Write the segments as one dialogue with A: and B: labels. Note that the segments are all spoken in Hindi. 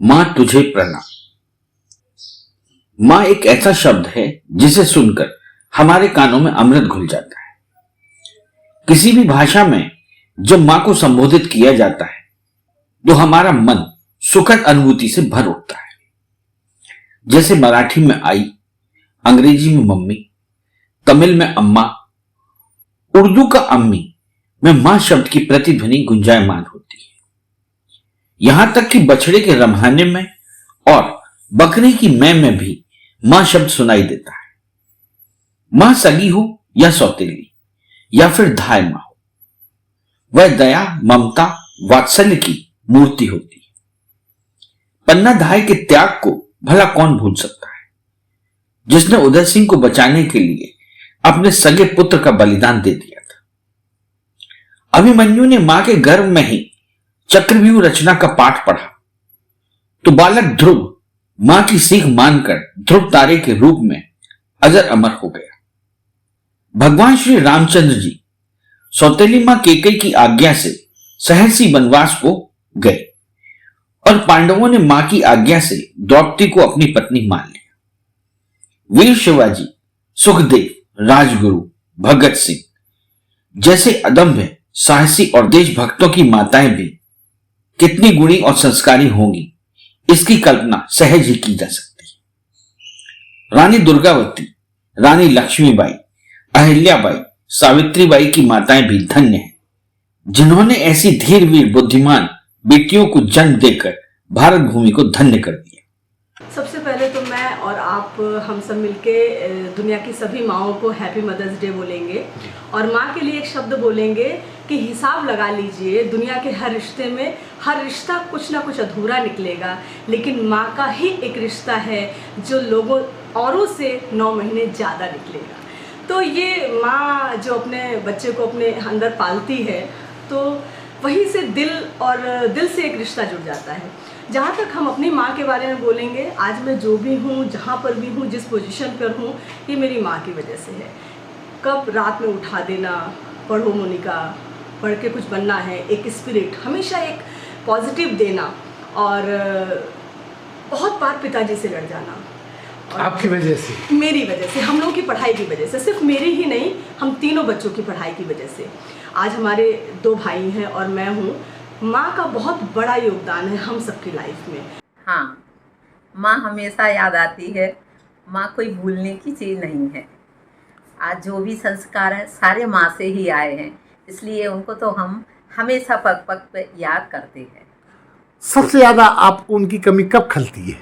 A: मां तुझे प्रणाम। मां एक ऐसा शब्द है जिसे सुनकर हमारे कानों में अमृत घुल जाता है। किसी भी भाषा में जब मां को संबोधित किया जाता है तो हमारा मन सुखद अनुभूति से भर उठता है। जैसे मराठी में आई, अंग्रेजी में मम्मी, तमिल में अम्मा, उर्दू का अम्मी में मां शब्द की प्रतिध्वनि गुंजायमान होती है। यहां तक कि बछड़े के रम्हाने में और बकरी की मैं में भी मां शब्द सुनाई देता है। मां सगी हो या सौतेली या फिर धाय मां हो, वह दया, ममता, वात्सल्य की मूर्ति होती है। पन्ना धाय के त्याग को भला कौन भूल सकता है, जिसने उदय सिंह को बचाने के लिए अपने सगे पुत्र का बलिदान दे दिया था। अभिमन्यु ने मां के गर्भ में ही चक्रव्यूह रचना का पाठ पढ़ा तो बालक ध्रुव मां की सीख मानकर ध्रुव तारे के रूप में अजर अमर हो गया। भगवान श्री रामचंद्र जी सौतेली मां केकई की आज्ञा से सहर्षि वनवास को गए और पांडवों ने मां की आज्ञा से द्रौपदी को अपनी पत्नी मान लिया। वीर शिवाजी, सुखदेव, राजगुरु, भगत सिंह जैसे अदम्य, साहसी और देशभक्तों की माताएं भी कितनी गुणी और संस्कारी होंगी, इसकी कल्पना सहज ही की जा सकती है। रानी दुर्गावती, रानी लक्ष्मीबाई, अहिल्याबाई, सावित्रीबाई की माताएं भी धन्य हैं, जिन्होंने ऐसी धीर, वीर, बुद्धिमान बेटियों को जन्म देकर भारत भूमि को धन्य कर दिया।
B: सबसे पहले तो मैं और आप हम सब मिलके दुनिया की सभी माओं को हैप्पी मदर्स डे बोलेंगे और माँ के लिए एक शब्द बोलेंगे कि हिसाब लगा लीजिए, दुनिया के हर रिश्ते में हर रिश्ता कुछ ना कुछ अधूरा निकलेगा, लेकिन माँ का ही एक रिश्ता है जो लोगों औरों से 9 महीने ज़्यादा निकलेगा। तो ये माँ जो अपने बच्चे को अपने अंदर पालती है तो वहीं से दिल से एक रिश्ता जुड़ जाता है। जहाँ तक हम अपनी माँ के बारे में बोलेंगे, आज मैं जो भी हूँ, जहाँ पर भी हूँ, जिस पोजीशन पर हूँ, ये मेरी माँ की वजह से है। कब रात में उठा देना, पढ़ो मोनिका, पढ़ के कुछ बनना है, एक स्पिरिट, हमेशा एक पॉजिटिव देना और बहुत बार पिताजी से लड़ जाना।
C: आपकी वजह से?
B: मेरी वजह से, हम लोगों की पढ़ाई की वजह से, सिर्फ मेरी ही नहीं, हम तीनों बच्चों की पढ़ाई की वजह से। आज हमारे 2 भाई हैं और मैं हूँ। माँ का बहुत बड़ा योगदान है हम सबकी लाइफ में।
D: हाँ, माँ हमेशा याद आती है। माँ कोई भूलने की चीज़ नहीं है। आज जो भी संस्कार हैं सारे माँ से ही आए हैं, इसलिए उनको तो हम हमेशा पग पग पे याद करते हैं।
C: सबसे ज़्यादा आपको उनकी कमी कब खलती है?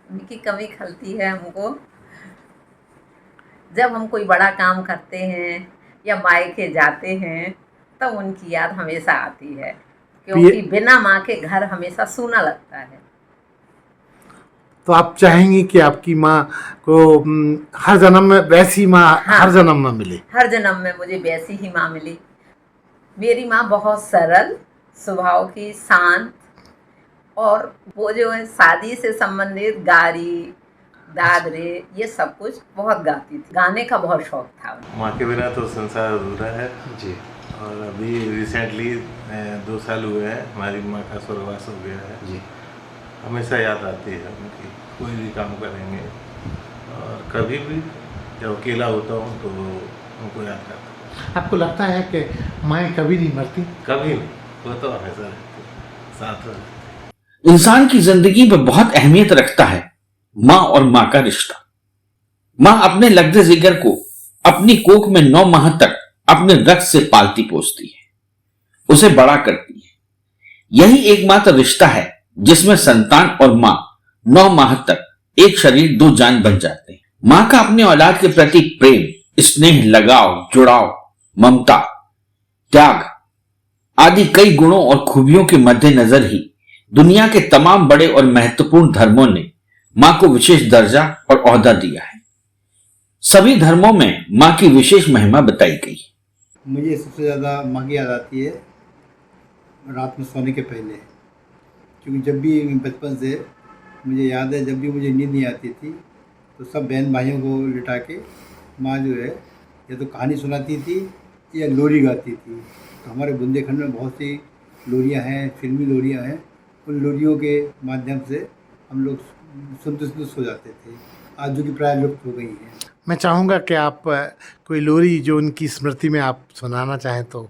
D: उनकी कमी खलती है हमको जब हम कोई बड़ा काम करते हैं या मायके जाते हैं, तब उनकी याद हमेशा आती है, क्योंकि बिना माँ के घर हमेशा सूना लगता है।
C: तो आप चाहेंगी कि आपकी माँ को हर जन्म में वैसी माँ,
D: हाँ,
C: हर जन्म में मिले?
D: हर जन्म में मुझे वैसी ही माँ मिली। मेरी माँ बहुत सरल स्वभाव की, शांत, और वो जो है शादी से संबंधित गारी, दादरे, ये सब कुछ बहुत गाती थी। गाने का बहुत शौक था।
E: माँ के बिना तो संसार अधूरा है
C: जी।
E: और अभी रिसेंटली 2 साल हुए हैं हमारी माँ का स्वर्गवास हो गया है
C: जी।
E: हमेशा याद आती है उनकी, कोई भी काम करेंगे और कभी भी जब अकेला होता हूँ तो उनको याद करता हूँ।
C: आपको लगता है कि माएँ कभी नहीं मरती?
E: कभी नहीं, वो तो हमेशा रहती, साथ रहती।
A: इंसान की जिंदगी में बहुत अहमियत रखता है मां और मां का रिश्ता। मां अपने लगदे जिगर को अपनी कोख में 9 माह तक अपने रक्त से पालती पोसती है, उसे बड़ा करती है। यही एकमात्र रिश्ता है जिसमें संतान और मां 9 माह तक एक शरीर 2 जान बन जाते हैं। मां का अपने औलाद के प्रति प्रेम, स्नेह, लगाव, जुड़ाव, ममता, त्याग आदि कई गुणों और खूबियों के मद्देनजर ही दुनिया के तमाम बड़े और महत्वपूर्ण धर्मों ने मां को विशेष दर्जा और ओहदा दिया है। सभी धर्मों में मां की विशेष महिमा बताई गई है।
F: मुझे सबसे ज़्यादा माँ की याद आती है रात में सोने के पहले, क्योंकि जब भी बचपन से मुझे याद है, जब भी मुझे नींद नहीं आती थी तो सब बहन भाइयों को लिटा के माँ जो है या तो कहानी सुनाती थी या लोरी गाती थी। तो हमारे बुंदेलखंड में बहुत सी लोरियाँ हैं, फिल्मी लोरियाँ हैं, उन लोरियों के माध्यम से हम लोग सुनते सुनते सो जाते थे, आज जो कि प्राय लुप्त हो गई हैं।
C: मैं चाहूँगा कि आप कोई लोरी जो उनकी स्मृति में आप सुनाना चाहें तो।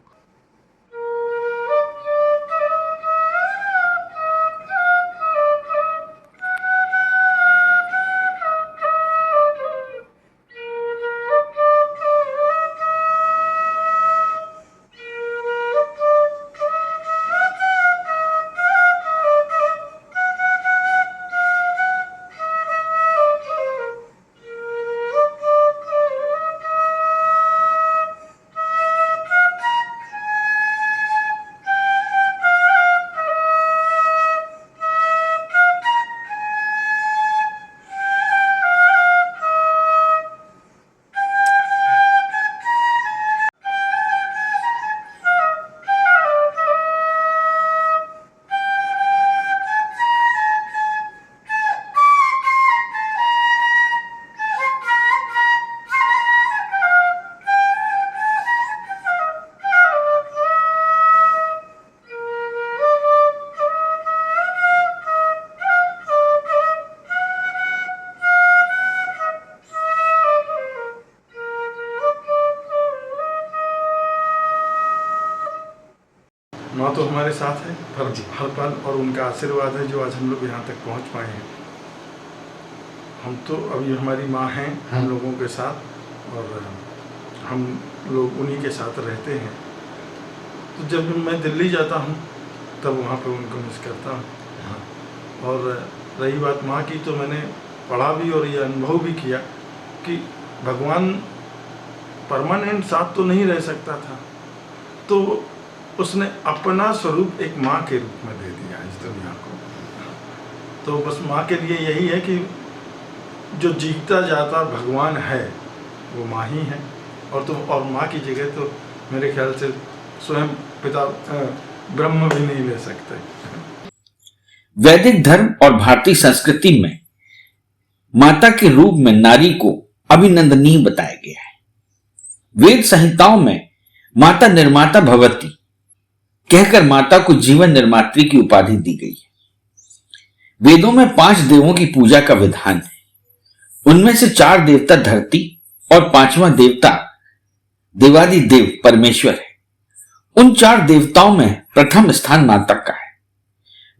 G: माँ तो हमारे साथ है हर पल, और उनका आशीर्वाद है जो आज हम लोग यहाँ तक पहुँच पाए हैं। हम तो अभी हमारी माँ हैं हम लोगों के साथ, और हम लोग उन्हीं के साथ रहते हैं। तो जब मैं दिल्ली जाता हूँ तब वहाँ पे उनको मिस करता हूँ। और रही बात माँ की, तो मैंने पढ़ा भी और ये अनुभव भी किया कि भगवान परमानेंट साथ तो नहीं रह सकता था, तो उसने अपना स्वरूप एक माँ के रूप में दे दिया इस दुनिया को। तो बस माँ के लिए यही है कि जो जीता जाता भगवान है वो माँ ही है, और माँ की जगह तो मेरे ख्याल से स्वयं पिता ब्रह्म भी नहीं ले सकते।
A: वैदिक धर्म और भारतीय संस्कृति में माता के रूप में नारी को अभिनंदनीय बताया गया है। वेद संहिताओं में माता निर्माता भवती कहकर माता को जीवन निर्मात्री की उपाधि दी गई है। वेदों में 5 देवों की पूजा का विधान है। उनमें से 4 देवता धरती और 5वां देवता देवादिदेव परमेश्वर है। उन 4 देवताओं में प्रथम स्थान माता का है।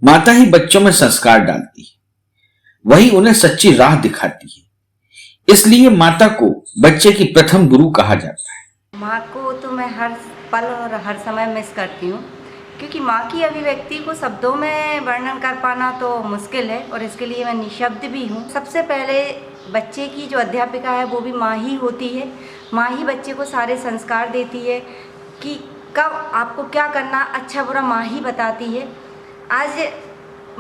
A: माता ही बच्चों में संस्कार डालती है, वही उन्हें सच्ची राह दिखाती है। इसलिए माता को बच्चे की प्रथम गुरु कहा जाता है।
H: माँ को तो मैं हर पल और हर समय मिस करती हूँ, क्योंकि माँ की अभिव्यक्ति को शब्दों में वर्णन कर पाना तो मुश्किल है, और इसके लिए मैं निशब्द भी हूँ। सबसे पहले बच्चे की जो अध्यापिका है वो भी माँ ही होती है। माँ ही बच्चे को सारे संस्कार देती है कि कब आपको क्या करना, अच्छा बुरा माँ ही बताती है। आज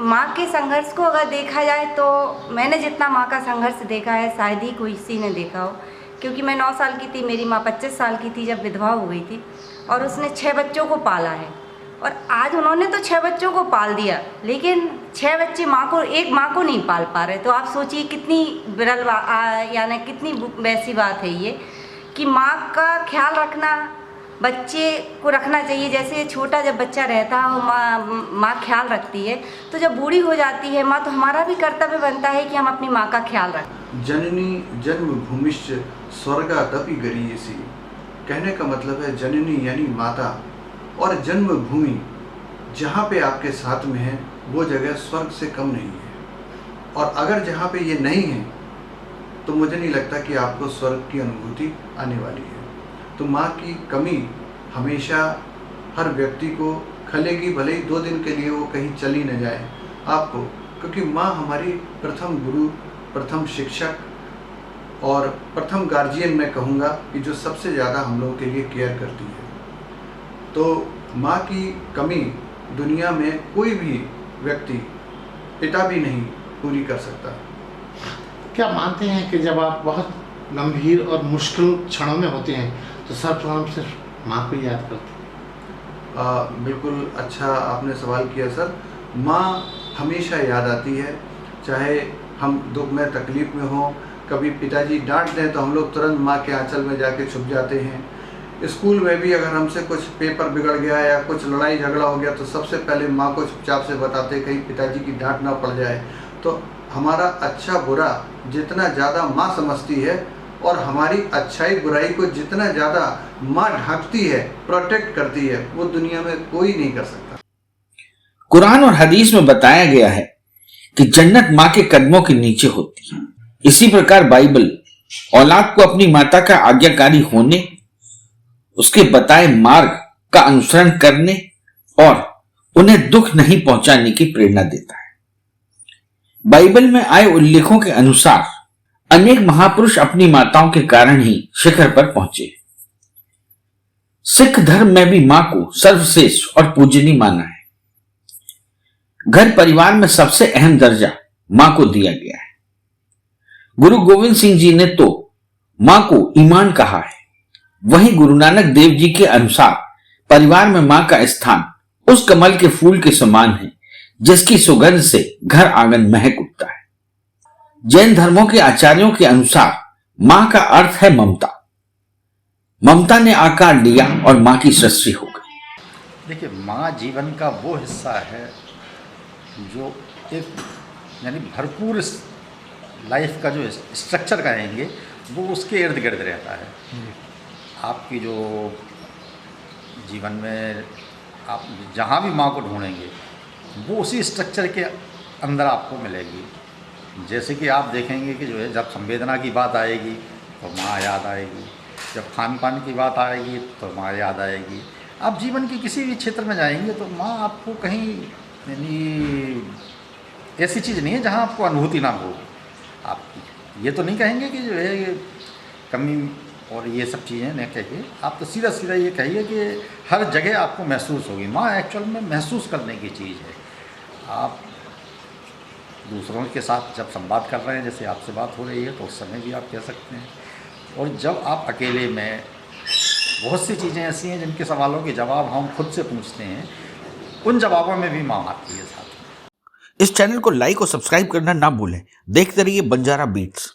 H: माँ के संघर्ष को अगर देखा जाए तो मैंने जितना माँ का संघर्ष देखा है शायद ही कोई किसी ने देखा हो, क्योंकि मैं 9 साल की थी, मेरी माँ 25 साल की थी जब विधवा हो गई थी, और उसने 6 बच्चों को पाला है। और आज उन्होंने तो 6 बच्चों को पाल दिया, लेकिन 6 बच्चे एक माँ को नहीं पाल पा रहे। तो आप सोचिए कितनी विरल यानी कितनी वैसी बात है ये, कि माँ का ख्याल रखना बच्चे को रखना चाहिए। जैसे छोटा जब बच्चा रहता है माँ ख्याल रखती है, तो जब बूढ़ी हो जाती है माँ, तो हमारा भी कर्तव्य बनता है कि हम अपनी माँ का ख्याल रखें।
I: जननी जन्मभूमिश्च स्वर्गादपि गरीयसी, कहने का मतलब है जननी यानी माता, और जन्मभूमि जहाँ पे आपके साथ में है वो जगह स्वर्ग से कम नहीं है। और अगर जहाँ पे ये नहीं है तो मुझे नहीं लगता कि आपको स्वर्ग की अनुभूति आने वाली है। तो माँ की कमी हमेशा हर व्यक्ति को खलेगी, भले ही 2 दिन के लिए वो कहीं चली न जाए आपको, क्योंकि माँ हमारी प्रथम गुरु, प्रथम शिक्षक और प्रथम गार्जियन मैं कहूँगा कि जो सबसे ज़्यादा हम लोगों के लिए केयर करती है। तो माँ की कमी दुनिया में कोई भी व्यक्ति, पिता भी नहीं पूरी कर सकता।
C: क्या मानते हैं कि जब आप बहुत गंभीर और मुश्किल क्षणों में होते हैं तो सर्वप्रथम सिर्फ माँ को याद करते हैं?
I: बिल्कुल अच्छा आपने सवाल किया सर। माँ हमेशा याद आती है, चाहे हम दुख में तकलीफ़ में हों। कभी पिताजी डांट दें तो हम लोग तुरंत माँ के आंचल में जाके छुप जाते हैं। स्कूल में भी अगर हमसे कुछ पेपर बिगड़ गया या कुछ लड़ाई झगड़ा हो गया तो सबसे पहले माँ को चुपचाप से बताते, कहीं पिताजी की डांट ना पड़ जाए। तो हमारा अच्छा बुरा जितना ज़्यादा माँ समझती है और हमारी अच्छाई बुराई को जितना ज़्यादा माँ ढांकती है, प्रोटेक्ट करती है, वो दुनिया में कोई नहीं कर सकता।
A: कुरान और हदीस में बताया गया है कि जन्नत माँ के कदमों के नीचे होती है। इसी प्रकार बाइबल औलाद को अपनी माता का आज्ञाकारी होने, उसके बताए मार्ग का अनुसरण करने और उन्हें दुख नहीं पहुंचाने की प्रेरणा देता है। बाइबल में आए उल्लेखों के अनुसार अनेक महापुरुष अपनी माताओं के कारण ही शिखर पर पहुंचे। सिख धर्म में भी मां को सर्वश्रेष्ठ और पूजनीय माना है। घर परिवार में सबसे अहम दर्जा मां को दिया गया है। गुरु गोविंद सिंह जी ने तो मां को ईमान कहा है। वहीं गुरु नानक देव जी के अनुसार परिवार में मां का स्थान उस कमल के फूल के समान है जिसकी सुगंध से घर आंगन महक उठता है। जैन धर्मों के आचार्यों के अनुसार मां का अर्थ है ममता। ममता ने आकार लिया और मां की सृष्टि हो गई।
J: देखिए, माँ जीवन का वो हिस्सा है जो एक यानी भरपूर लाइफ का जो स्ट्रक्चर कहेंगे वो उसके इर्द गिर्द रहता है। आपकी जो जीवन में आप जहाँ भी माँ को ढूंढेंगे वो उसी स्ट्रक्चर के अंदर आपको मिलेगी। जैसे कि आप देखेंगे कि जो है जब संवेदना की बात आएगी तो माँ याद आएगी, जब खान पान की बात आएगी तो माँ याद आएगी। आप जीवन के किसी भी क्षेत्र में जाएंगे तो माँ आपको कहीं यानी ऐसी चीज़ नहीं है जहाँ आपको अनुभूति ना हो। आप ये तो नहीं कहेंगे कि जो है ये कमी और ये सब चीज़ें नहीं कहिए, आप तो सीधा सीधा ये कहिए कि हर जगह आपको महसूस होगी। माँ एक्चुअल में महसूस करने की चीज़ है। आप दूसरों के साथ जब संवाद कर रहे हैं, जैसे आपसे बात हो रही है, तो उस समय भी आप कह सकते हैं। और जब आप अकेले में, बहुत सी चीज़ें ऐसी हैं जिनके सवालों के जवाब हम खुद से पूछते हैं, उन जवाबों में भी माँ आती है साथ में।
A: इस चैनल को लाइक और सब्सक्राइब करना ना भूलें। देखते रहिए बंजारा बीट्स।